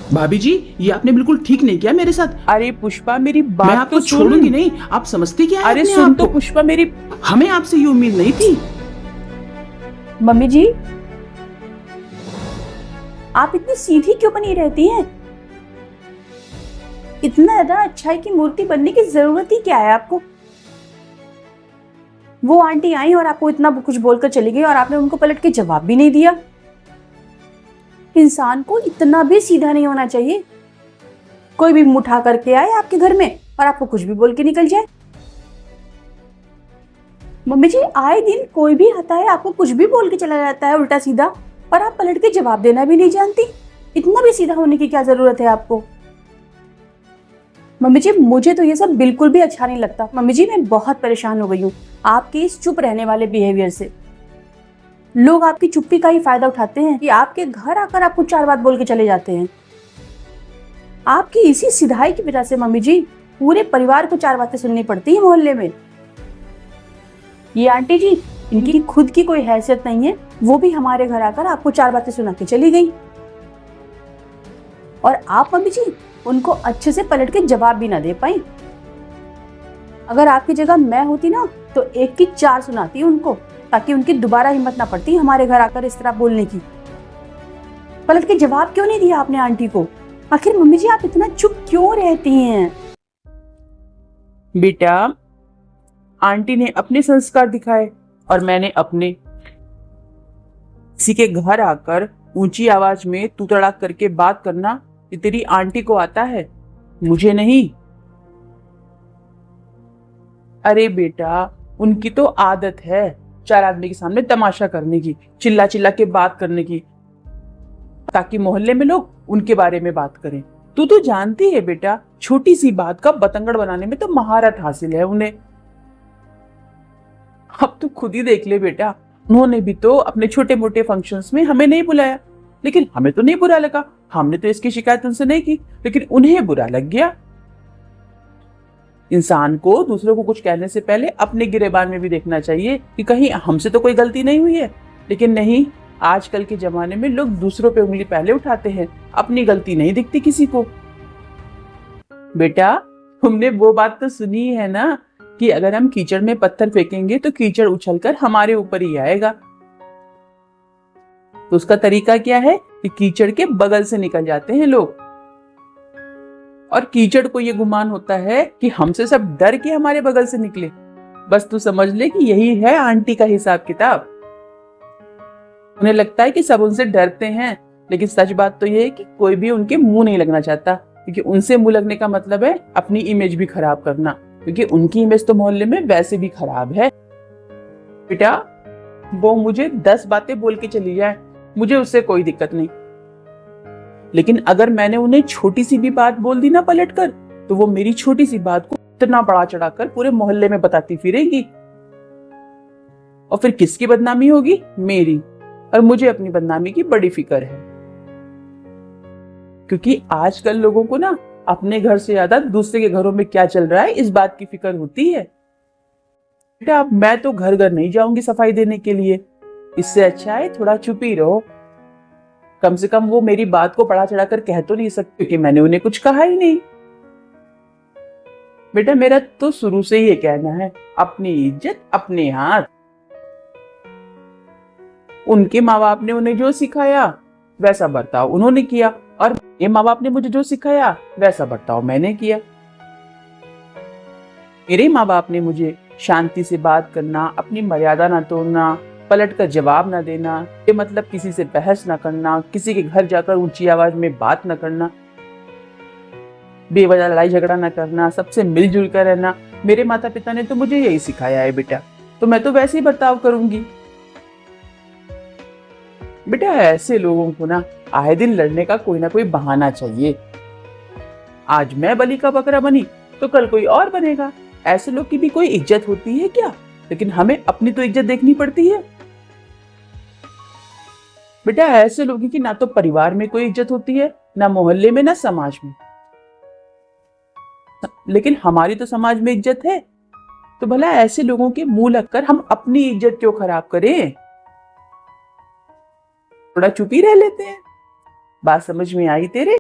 भाभी जी, ये आपने बिल्कुल ठीक नहीं किया मेरे साथ। अरे पुष्पा मेरी मैं बात आपको तो सुन। छोड़ूंगी नहीं। आप समझती क्या है अरे अपने सुन आप तो को? पुष्पा मेरी। हमें आपसे ये उम्मीद नहीं थी। मम्मी जी, आप इतनी सीधी क्यों बनी रहती हैं? इतना ज्यादा अच्छाई की मूर्ति बनने की जरूरत ही क्या है आपको? वो आंटी आई और आपको इतना कुछ बोलकर चली गई और आपने उनको पलट के जवाब भी नहीं दिया। इंसान को इतना भी सीधा नहीं होना चाहिए। कोई भी मुंह उठा करके आए आपके घर में और आपको कुछ भी बोल के निकल जाए। मम्मी जी, आए दिन कोई भी आता है आपको कुछ भी बोल के चला जाता है उल्टा सीधा, और आप पलट के जवाब देना भी नहीं जानती। इतना भी सीधा होने की क्या जरूरत है आपको? मम्मी जी, मुझे तो ये सब बिल्कुल भी अच्छा नहीं लगता। मम्मी जी, मैं बहुत परेशान हो गई हूँ आपके इस चुप रहने वाले बिहेवियर से। लोग आपकी चुप्पी का ही फायदा उठाते हैं कि आपके घर आकर आपको 4 बात बोल के चले जाते हैं। आपकी इसी सिधाई की वजह से मम्मी जी पूरे परिवार को 4 बातें सुननी पड़ती है मोहल्ले में। ये आंटी जी, इनकी खुद की कोई हैसियत नहीं है, वो भी हमारे घर आकर आपको 4 बातें सुना के चली गई। और आप मम्मी जी उनको अच्छे से पलट के जवाब भी ना दे पाई। अगर आपकी जगह मैं होती ना तो 1 की 4 सुनाती उनको, ताकि उनकी दोबारा हिम्मत ना पड़ती हमारे घर आकर इस तरह बोलने की। पलट के जवाब क्यों नहीं दिया आपने आंटी को? आखिर मम्मी जी आप इतना चुप क्यों रहती हैं? बेटा, आंटी ने अपने संस्कार दिखाए और मैंने अपने। किसी के घर आकर ऊंची आवाज में तू तड़ाक करके बात करना ये तेरी आंटी को आता है, मुझे नहीं। अरे बेटा, उनकी तो आदत है 4 आदमी के सामने तमाशा करने की, चिल्ला चिल्ला के बात करने की, ताकि मोहल्ले में लोग उनके बारे में बात करें। तू तो जानती है बेटा, छोटी सी बात का बतंगड़ बनाने में तो महारत हासिल है उन्हें। अब तू खुद ही देख ले बेटा, उन्होंने भी तो अपने छोटे मोटे फंक्शंस में हमें नहीं बुलाया, लेकिन हमें तो नहीं बुरा लगा। हमने तो इसकी शिकायत उनसे नहीं की, लेकिन उन्हें बुरा लग गया। इंसान को दूसरों को कुछ कहने से पहले अपने गिरेबान में भी देखना चाहिए कि कहीं हमसे तो कोई गलती नहीं हुई है। लेकिन नहीं, आजकल के जमाने में लोग दूसरों पे उंगली पहले उठाते हैं, अपनी गलती नहीं दिखती किसी को। बेटा, तुमने वो बात तो सुनी है ना कि अगर हम कीचड़ में पत्थर फेंकेंगे तो कीचड़ उछलकर हमारे ऊपर ही आएगा। तो उसका तरीका क्या है कि कीचड़ के बगल से निकल जाते हैं लोग, और कीचड़ को ये गुमान होता है कि हमसे सब डर के हमारे बगल से निकले। बस तू समझ ले कि यही है आंटी का हिसाब किताब। उन्हें लगता है कि सब उनसे डरते हैं, लेकिन सच बात तो ये है कि कोई भी उनके मुंह नहीं लगना चाहता, क्योंकि उनसे मुंह लगने का मतलब है अपनी इमेज भी खराब करना, क्योंकि उनकी इमेज तो मोहल्ले में वैसे भी खराब है। बेटा, वो मुझे 10 बातें बोल के चली जाए, मुझे उससे कोई दिक्कत नहीं, लेकिन अगर मैंने उन्हें छोटी सी भी बात बोल दी ना पलटकर, तो वो मेरी छोटी सी बात को इतना बड़ा चढ़ाकर पूरे मोहल्ले में बताती फिरेगी। और फिर किसकी बदनामी होगी? मेरी। और मुझे अपनी बदनामी की बड़ी फिक्र है, क्योंकि आजकल लोगों को ना अपने घर से ज्यादा दूसरे के घरों में क्या चल रहा है इस बात की फिक्र होती है। बेटा, अब मैं तो घर घर नहीं जाऊंगी सफाई देने के लिए, इससे अच्छा है थोड़ा चुप ही रहो। कम से कम वो मेरी बात को बड़ा चढ़ाकर कह तो नहीं सकते, क्योंकि मैंने उन्हें कुछ कहा ही नहीं। बेटा, मेरा तो शुरू से ही ये कहना है, अपनी इज्जत अपने हाथ। उनके माँ बाप ने उन्हें जो सिखाया वैसा बर्ताव उन्होंने किया, और मेरे माँ बाप ने मुझे जो सिखाया वैसा बर्ताव मैंने किया। मेरे माँ बाप ने मुझे शांति से बात करना, अपनी मर्यादा ना तोड़ना, पलट कर जवाब ना देना, ये मतलब किसी से बहस ना करना, किसी के घर जाकर ऊंची आवाज में बात ना करना, बेवजह लड़ाई झगड़ा ना करना, सबसे मिलजुल कर रहना। मेरे माता पिता ने तो मुझे यही सिखाया है बेटा, तो मैं तो वैसे ही बर्ताव करूंगी। बेटा, ऐसे लोगों को ना आए दिन लड़ने का कोई ना कोई बहाना चाहिए। आज मैं बलि का बकरा बनी तो कल कोई और बनेगा। ऐसे लोग की भी कोई इज्जत होती है क्या? लेकिन हमें अपनी तो इज्जत देखनी पड़ती है। बेटा, ऐसे लोगों की ना तो परिवार में कोई इज्जत होती है, ना मोहल्ले में, ना समाज में। लेकिन हमारी तो समाज में इज्जत है, तो भला ऐसे लोगों के मुंह लगकर हम अपनी इज्जत क्यों खराब करें? थोड़ा चुप ही रह लेते हैं। बात समझ में आई तेरे?